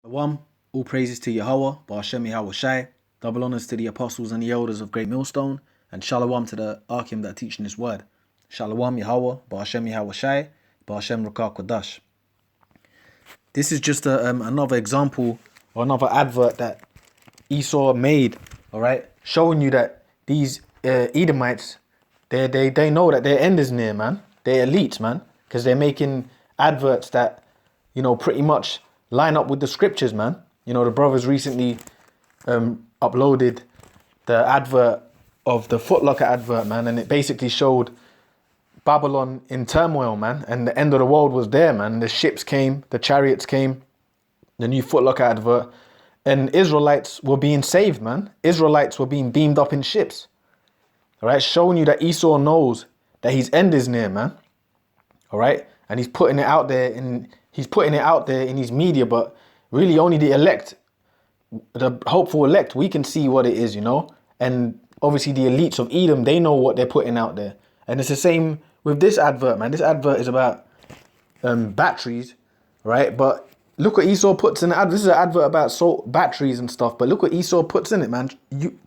One, all praises to Yahweh, Ba'ashem Yahweh Shai, double honors to the apostles and the elders of Great Millstone, and shalom to the Arkim that are teaching this word. Shalom Yahweh, Ba'ashem Yahweh Shai, Ba'ashem Rakah Kodash. This is just another example or another advert that Esau made, all right, showing you that these Edomites, they know that their end is near, man. They're elites, man, because they're making adverts that, pretty much line up with the scriptures, man. The brothers recently uploaded the advert of the Foot Locker advert, man, and it basically showed Babylon in turmoil, man, and the end of the world was there, man. The ships came, the chariots came, the new Foot Locker advert, and Israelites were being saved, man. Israelites were being beamed up in ships, all right, showing you that Esau knows that his end is near, man, all right, and he's putting it out there in his media, but really only the elect, the hopeful elect, we can see what it is, and obviously the elites of Edom, they know what they're putting out there. And it's the same with this advert, man. This advert is about batteries, right? But look what Esau puts in the advert. This is an advert about batteries and stuff, but look what Esau puts in it, man.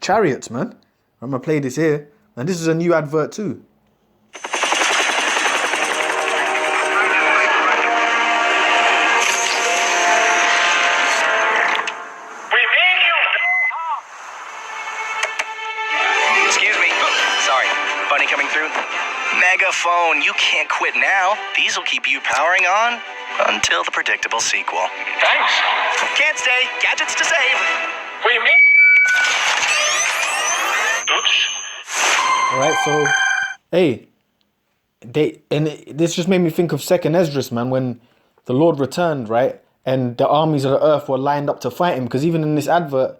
Chariots, man. I'm gonna play this here, and this is a new advert too. Megaphone, you can't quit now. These will keep you powering on until the predictable sequel. Thanks. Can't stay. Gadgets to save. What do you mean? Oops. All right, so, hey, this just made me think of Second Esdras, man, when the Lord returned, right? And the armies of the earth were lined up to fight him, because even in this advert,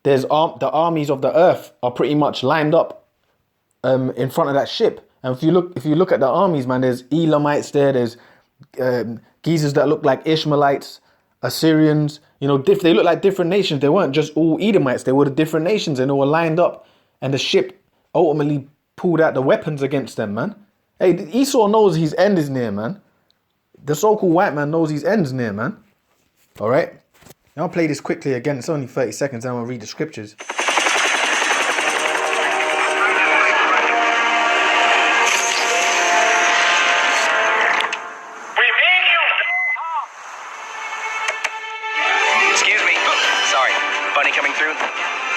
the armies of the earth are pretty much lined up in front of that ship. And if you look at the armies, man, there's Elamites there, there's geezers that look like Ishmaelites, Assyrians, they look like different nations. They weren't just all Edomites, they were the different nations, and they were lined up, and the ship ultimately pulled out the weapons against them, man. Hey, Esau knows his end is near, man. The so-called white man knows his end is near, man. All right? Now I'll play this quickly again. It's only 30 seconds, and I'm going to read the scriptures.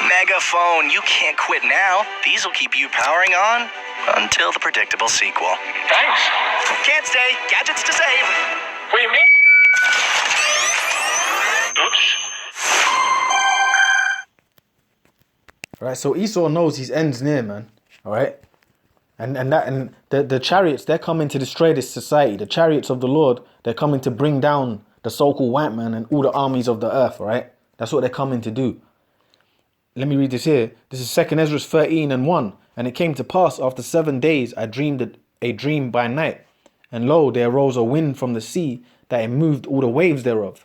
Megaphone, you can't quit now. These will keep you powering on until the predictable sequel. Thanks. Can't stay. Gadgets to save. What do you mean? Oops. All right, so Esau knows his end's near, man. All right, and the chariots, they're coming to destroy this society. The chariots of the Lord, they're coming to bring down the so-called white man and all the armies of the earth. All right, that's what they're coming to do. Let me read this here. This is 2 Esdras 13:1. And it came to pass after 7 days, I dreamed a dream by night. And lo, there arose a wind from the sea, that it moved all the waves thereof.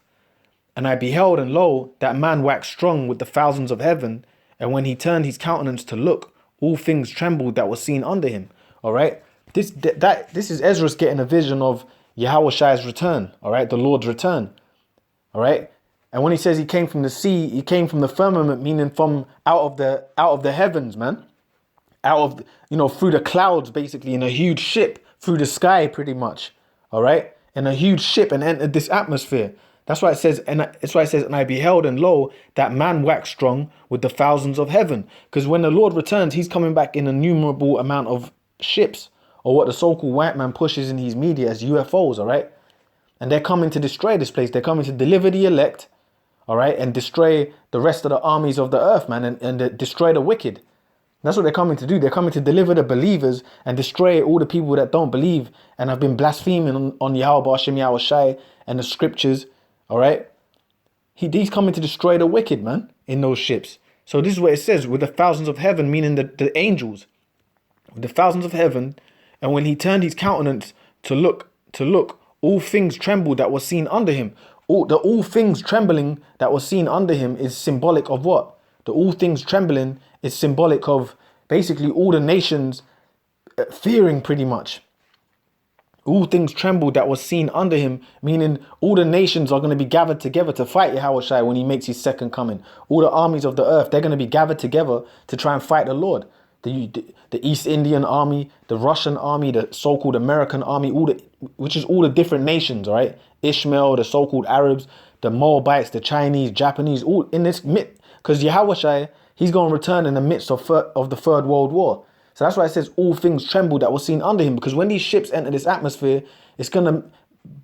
And I beheld, and lo, that man waxed strong with the thousands of heaven. And when he turned his countenance to look, all things trembled that were seen under him. All right. This is Esdras getting a vision of Yahweh Shai's return. All right. The Lord's return. All right. And when he says he came from the sea, he came from the firmament, meaning from out of the heavens, man. Out of, through the clouds, basically, in a huge ship, through the sky, pretty much. All right? In a huge ship, and entered this atmosphere. That's why it says, and I beheld, and lo, that man waxed strong with the thousands of heaven. Because when the Lord returns, he's coming back in an innumerable amount of ships, or what the so-called white man pushes in his media as UFOs, all right? And they're coming to destroy this place. They're coming to deliver the elect, all right, and destroy the rest of the armies of the earth, man, and destroy the wicked. That's what they're coming to do. They're coming to deliver the believers and destroy all the people that don't believe and have been blaspheming on Yahweh Ba'ashem Yahweh Shai and the scriptures, all right? He's coming to destroy the wicked, man, in those ships. So this is what it says, with the thousands of heaven, meaning the angels, with the thousands of heaven, and when he turned his countenance to look, all things trembled that were seen under him. All things trembling that was seen under him is symbolic of what? The all things trembling is symbolic of basically all the nations fearing, pretty much. All things trembled that was seen under him, meaning all the nations are going to be gathered together to fight Yahushua when he makes his second coming. All the armies of the earth, they're going to be gathered together to try and fight the Lord. The East Indian army, the Russian army, the so-called American army, which is all the different nations, all right? Ishmael, the so-called Arabs, the Moabites, the Chinese, Japanese, all in this midst, because Yahushua, he's going to return in the midst of the Third World War. So that's why it says all things trembled that was seen under him, because when these ships enter this atmosphere, it's going to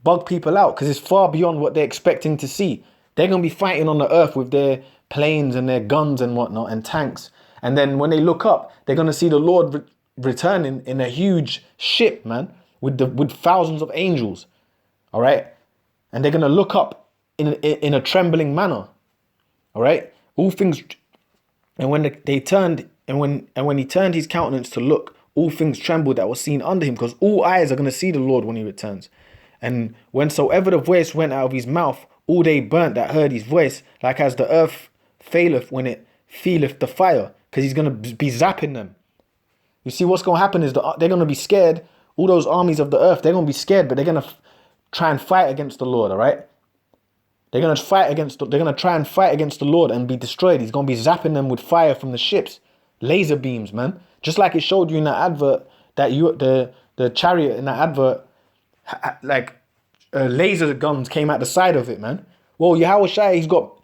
bug people out because it's far beyond what they're expecting to see. They're going to be fighting on the earth with their planes and their guns and whatnot and tanks. And then when they look up, they're going to see the Lord returning in a huge ship, man, with thousands of angels. All right. And they're going to look up in a trembling manner. All right. All things. And when they turned, and when he turned his countenance to look, all things trembled that was seen under him, because all eyes are going to see the Lord when he returns. And whensoever the voice went out of his mouth, all they burnt that heard his voice, like as the earth faileth when it feeleth the fire, because he's going to be zapping them. You see, what's going to happen is they're going to be scared. All those armies of the earth, they're going to be scared, but they're going to try and fight against the Lord, all right? They're going to try and fight against the Lord and be destroyed. He's going to be zapping them with fire from the ships. Laser beams, man. Just like it showed you in that advert, that the chariot in that advert, laser guns came out the side of it, man. Well, Yahushua,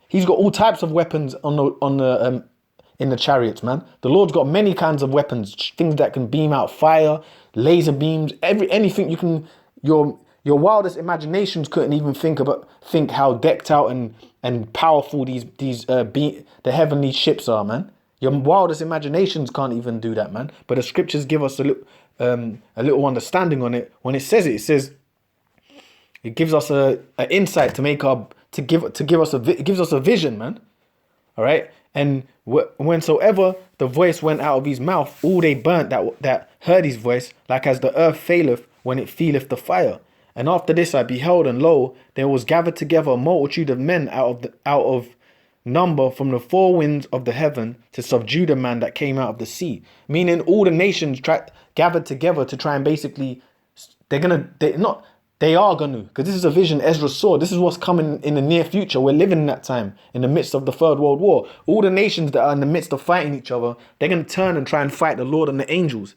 he's got all types of weapons in the chariots, man. The Lord's got many kinds of weapons, things that can beam out fire, laser beams, anything you can. Your wildest imaginations couldn't even think how decked out and powerful the heavenly ships are, man. Your wildest imaginations can't even do that, man. But the scriptures give us a little understanding on it. When it says it gives us an insight it gives us a vision, man. All right. And whensoever the voice went out of his mouth, all they burnt that heard his voice, like as the earth faileth when it feeleth the fire. And after this I beheld, and lo, there was gathered together a multitude of men out of number from the four winds of the heaven to subdue the man that came out of the sea. Meaning all the nations gathered together to try and basically, they are gonna, because this is a vision Ezra saw. This is what's coming in the near future. We're living in that time, in the midst of the Third World War. All the nations that are in the midst of fighting each other, they're going to turn and try and fight the Lord and the angels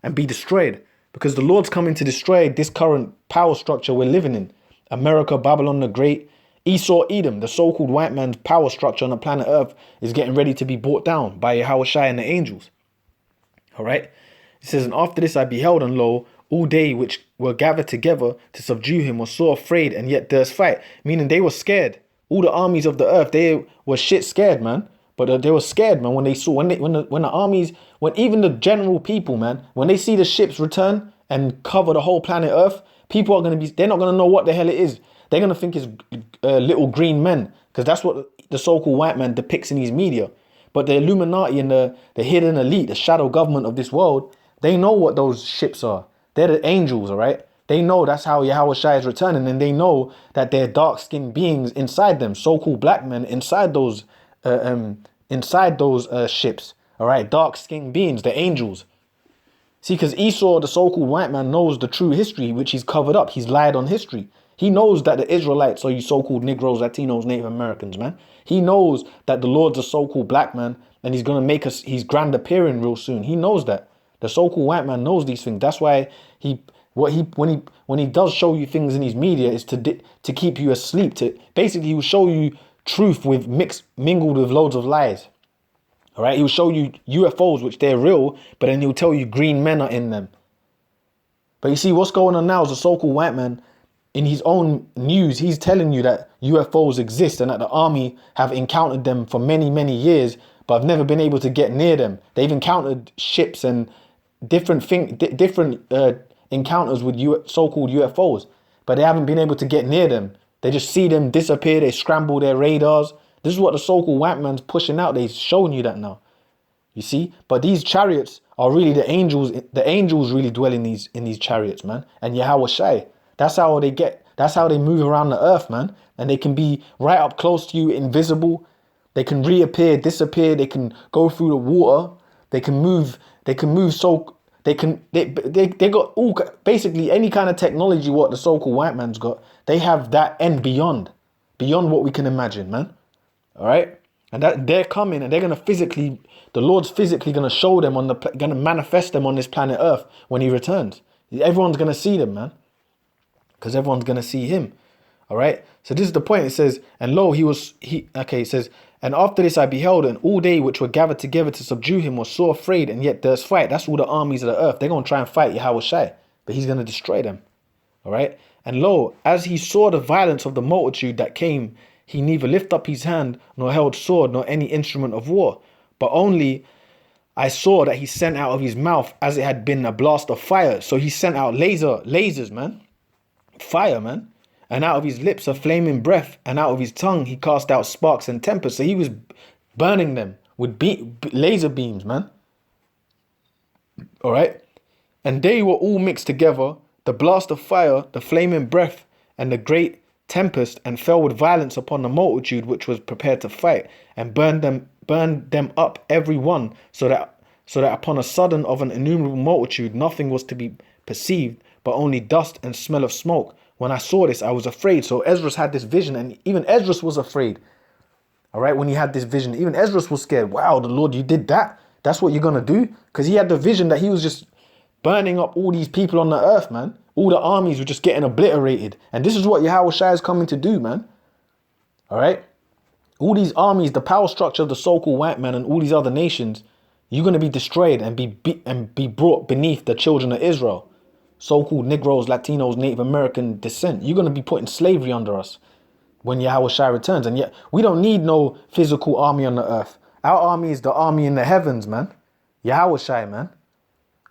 and be destroyed. Because the Lord's coming to destroy this current power structure we're living in. America, Babylon the Great, Esau, Edom, the so-called white man's power structure on the planet Earth is getting ready to be brought down by Yahushua and the angels. All right. It says, and after this I beheld, and lo, all they which were gathered together to subdue him were sore afraid, and yet durst fight. Meaning they were scared. All the armies of the earth, they were shit scared, man. But they were scared, man, when they saw, when the armies, when even the general people, man, when they see the ships return and cover the whole planet Earth, people are going to be, they're not going to know what the hell it is. They're going to think it's little green men, because that's what the so-called white man depicts in his media. But the Illuminati and the hidden elite, the shadow government of this world, they know what those ships are. They're the angels, all right? They know that's how Yahushua is returning, and they know that they're dark-skinned beings inside them, so-called black men inside those ships, all right? Dark-skinned beings, the angels. See, because Esau, the so-called white man, knows the true history, which he's covered up. He's lied on history. He knows that the Israelites are you so-called Negroes, Latinos, Native Americans, man. He knows that the Lord's a so-called black man, and he's going to make us his grand appearing real soon. He knows that. The so-called white man knows these things. That's why when he does show you things in his media is to keep you asleep. Basically, he will show you truth with mingled with loads of lies. All right, he will show you UFOs, which they're real, but then he'll tell you green men are in them. But you see, what's going on now is a so-called white man, in his own news, he's telling you that UFOs exist and that the army have encountered them for many, many years, but have never been able to get near them. They've encountered ships and different encounters with so-called UFOs, but they haven't been able to get near them. They just see them disappear. They scramble their radars. This is what the so-called white man's pushing out. They've shown you that now. You see? But these chariots are really the angels. The angels really dwell in these chariots, man. And Yahushua. That's how they move around the earth, man. And they can be right up close to you, invisible. They can reappear, disappear. They can go through the water. They can move They got all basically any kind of technology what the so-called white man's got. They have that and beyond what we can imagine, man. All right, and that they're coming and they're gonna physically, the Lord's physically gonna show them gonna manifest them on this planet Earth when He returns. Everyone's gonna see them, man, because everyone's gonna see Him. All right. So this is the point. It says, and lo, it says, and after this I beheld, and all they which were gathered together to subdue him were sore afraid, and yet durst fight. That's all the armies of the earth. They're going to try and fight Yahweh Shai, but he's going to destroy them. All right. And lo, as he saw the violence of the multitude that came, he neither lifted up his hand, nor held sword, nor any instrument of war, but only I saw that he sent out of his mouth as it had been a blast of fire. So he sent out lasers, man. Fire, man. And out of his lips a flaming breath, and out of his tongue he cast out sparks and tempest. So he was burning them with laser beams, man. All right. And they were all mixed together, the blast of fire, the flaming breath, and the great tempest, and fell with violence upon the multitude which was prepared to fight, and burned them up every one, so that upon a sudden of an innumerable multitude nothing was to be perceived, but only dust and smell of smoke. When I saw this, I was afraid. So Esdras had this vision, and even Esdras was afraid. All right, when he had this vision, even Esdras was scared. Wow, the Lord, you did that? That's what you're going to do? Because he had the vision that he was just burning up all these people on the earth, man. All the armies were just getting obliterated. And this is what Yahweh Shai is coming to do, man. All right? All these armies, the power structure of the so-called white man and all these other nations, you're going to be destroyed and be brought beneath the children of Israel. So-called Negroes, Latinos, Native American descent. You're going to be put in slavery under us when Yahweh Shai returns. And yet we don't need no physical army on the earth. Our army is the army in the heavens, man. Yahweh Shai, man.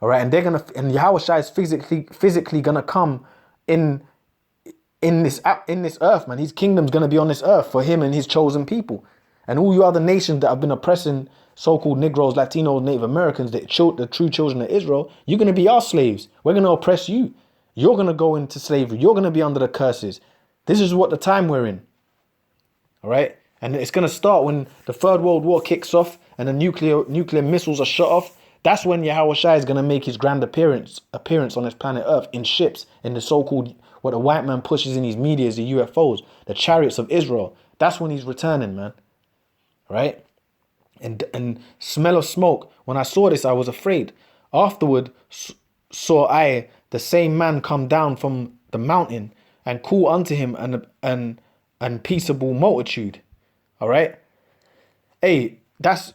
All right. And Yahweh Shai is physically going to come in this earth, man. His kingdom's going to be on this earth for him and his chosen people. And all you other nations that have been oppressing so-called Negroes, Latinos, Native Americans, the true children of Israel, you're going to be our slaves. We're going to oppress you. You're going to go into slavery. You're going to be under the curses. This is what the time we're in. All right. And it's going to start when the Third World War kicks off and the nuclear missiles are shut off. That's when Yahweh Shai is going to make his grand appearance on this planet Earth in ships, in the so-called, what the white man pushes in his media is the UFOs, the chariots of Israel. That's when he's returning, man. Right? And smell of smoke. When I saw this, I was afraid. Afterward saw I the same man come down from the mountain and call unto him an peaceable multitude. All right. Hey, that's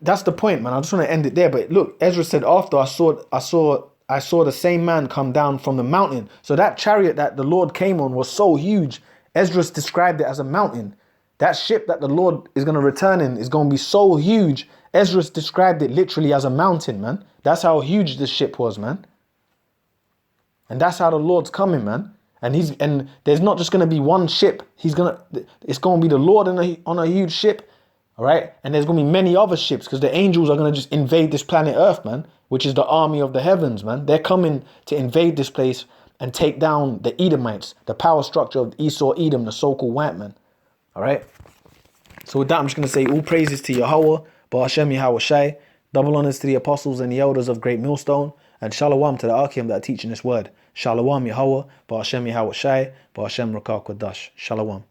the point, man. I just want to end it there. But look, Ezra said after I saw the same man come down from the mountain. So that chariot that the Lord came on was so huge. Ezra described it as a mountain. That ship that the Lord is going to return in is going to be so huge. Ezra described it literally as a mountain, man. That's how huge this ship was, man. And that's how the Lord's coming, man. And there's not just going to be one ship. It's going to be the Lord on a huge ship. All right. And there's going to be many other ships because the angels are going to just invade this planet Earth, man, which is the army of the heavens, man. They're coming to invade this place and take down the Edomites, the power structure of Esau, Edom, the so-called white man. All right. So with that, I'm just going to say all praises to Yahweh, Ba'ashem Yahweh Shai, double honors to the apostles and the elders of Great Millstone, and shalom to the Arkim that are teaching this word. Shalom Yahweh, Ba'ashem Yahweh Shai, Ba'ashem Rakah Kodash. Shalom.